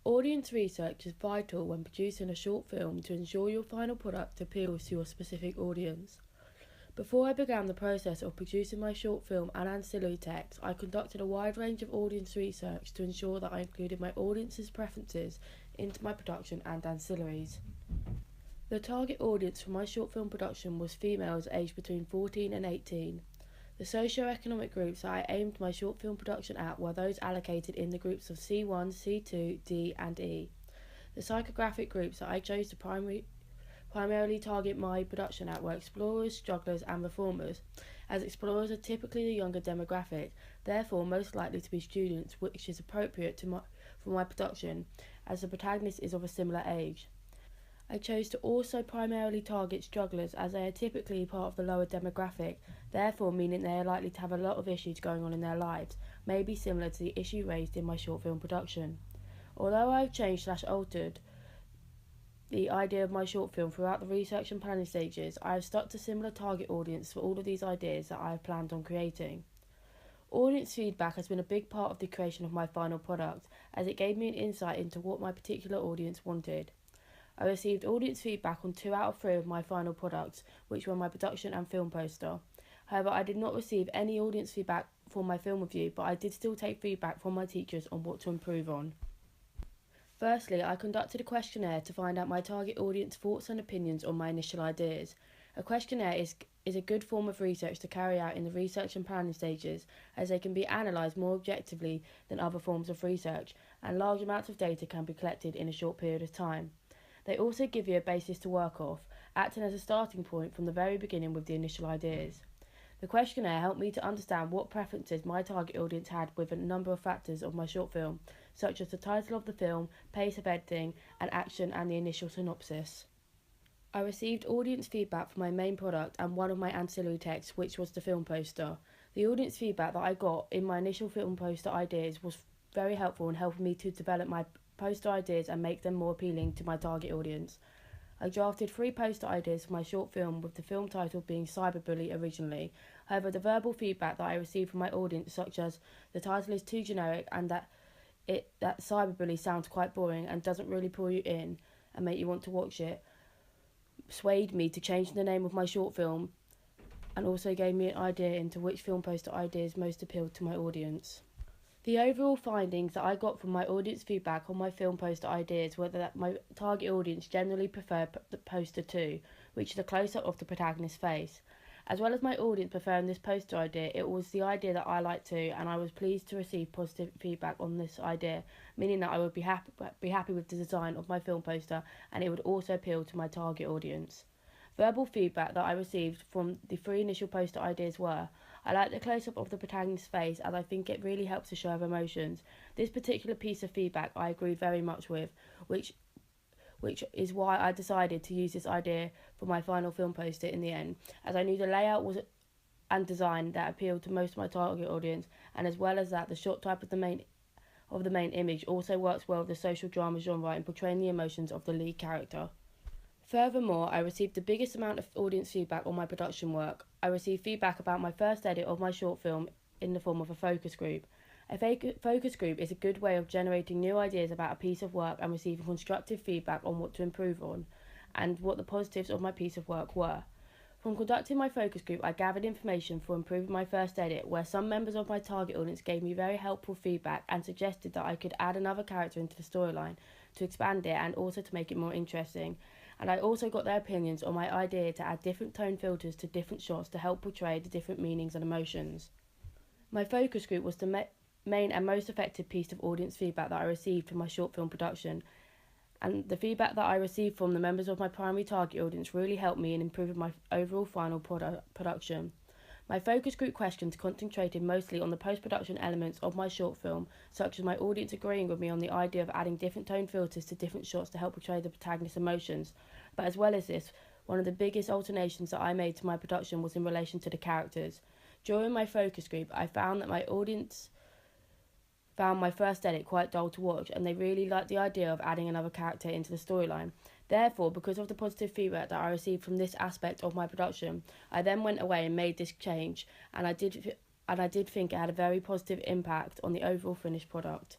Audience research is vital when producing a short film to ensure your final product appeals to your specific audience. Before I began the process of producing my short film and ancillary text, I conducted a wide range of audience research to ensure that I included my audience's preferences into my production and ancillaries. The target audience for my short film production was females aged between 14 and 18. The socio-economic groups that I aimed my short film production at were those allocated in the groups of C1, C2, D and E. The psychographic groups that I chose to primarily target my production at were explorers, strugglers and reformers, as explorers are typically the younger demographic, therefore most likely to be students, which is appropriate for my production as the protagonist is of a similar age. I chose to also primarily target strugglers as they are typically part of the lower demographic, therefore meaning they are likely to have a lot of issues going on in their lives, maybe similar to the issue raised in my short film production. Although I have changed/altered the idea of my short film throughout the research and planning stages, I have stuck to similar target audience for all of these ideas that I have planned on creating. Audience feedback has been a big part of the creation of my final product, as it gave me an insight into what my particular audience wanted. I received audience feedback on 2 out of 3 of my final products, which were my production and film poster. However, I did not receive any audience feedback for my film review, but I did still take feedback from my teachers on what to improve on. Firstly, I conducted a questionnaire to find out my target audience thoughts and opinions on my initial ideas. A questionnaire is a good form of research to carry out in the research and planning stages, as they can be analysed more objectively than other forms of research, and large amounts of data can be collected in a short period of time. They also give you a basis to work off, acting as a starting point from the very beginning with the initial ideas. The questionnaire helped me to understand what preferences my target audience had with a number of factors of my short film, such as the title of the film, pace of editing, and action and the initial synopsis. I received audience feedback for my main product and one of my ancillary texts, which was the film poster. The audience feedback that I got in my initial film poster ideas was very helpful in helping me to develop my poster ideas and make them more appealing to my target audience. I drafted 3 poster ideas for my short film, with the film title being Cyberbully originally. However, the verbal feedback that I received from my audience, such as the title is too generic and that cyberbully sounds quite boring and doesn't really pull you in and make you want to watch it, swayed me to change the name of my short film, and also gave me an idea into which film poster ideas most appealed to my audience. The overall findings that I got from my audience feedback on my film poster ideas were that my target audience generally preferred the poster 2, which is a close-up of the protagonist's face. As well as my audience preferring this poster idea, it was the idea that I liked too, and I was pleased to receive positive feedback on this idea, meaning that I would be happy with the design of my film poster, and it would also appeal to my target audience. Verbal feedback that I received from the 3 initial poster ideas were: I like the close-up of the protagonist's face, as I think it really helps to show of emotions. This particular piece of feedback I agreed very much with, which is why I decided to use this idea for my final film poster in the end, as I knew the layout was and design that appealed to most of my target audience, and as well as that, the shot type of the main image also works well with the social drama genre in portraying the emotions of the lead character. Furthermore, I received the biggest amount of audience feedback on my production work. I received feedback about my first edit of my short film in the form of a focus group. A focus group is a good way of generating new ideas about a piece of work and receiving constructive feedback on what to improve on, and what the positives of my piece of work were. From conducting my focus group, I gathered information for improving my first edit, where some members of my target audience gave me very helpful feedback and suggested that I could add another character into the storyline to expand it and also to make it more interesting. And I also got their opinions on my idea to add different tone filters to different shots to help portray the different meanings and emotions. My focus group was the main and most effective piece of audience feedback that I received for my short film production, and the feedback that I received from the members of my primary target audience really helped me in improving my overall final production. My focus group questions concentrated mostly on the post-production elements of my short film, such as my audience agreeing with me on the idea of adding different tone filters to different shots to help portray the protagonist's emotions. But as well as this, one of the biggest alterations that I made to my production was in relation to the characters. During my focus group, I found that my audience found my first edit quite dull to watch, and they really liked the idea of adding another character into the storyline. Therefore, because of the positive feedback that I received from this aspect of my production, I then went away and made this change, and I did think it had a very positive impact on the overall finished product.